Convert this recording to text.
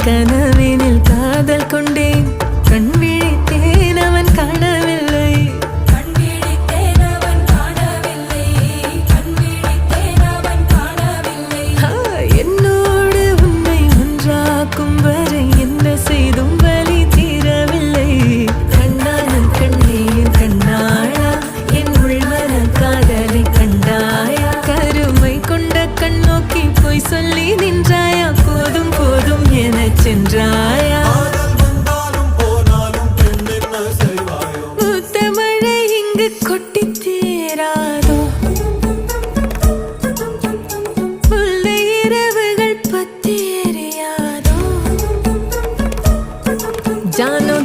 கனவினில் காதல் கொண்டேன் கண் விழித்தேன் அவன் காணவில்லை என்னோடு உன்னை ஒன்றாக்கும் வரை என்ன செய்தும் வலி தீரவில்லை கண்ணானன் கண்ணேன் கண்ணாளா என் உள்மன காதலை கண்டாயா கருமை கொண்ட கண்ணோக்கி போய் சொல்லி நின்றாயா போதும் போதும் என சென்றாயா முத்தமழை இங்கு கொட்டி தீராதோ முல்லை இரவுகள் பத்தி எரியாதோ ஜானோ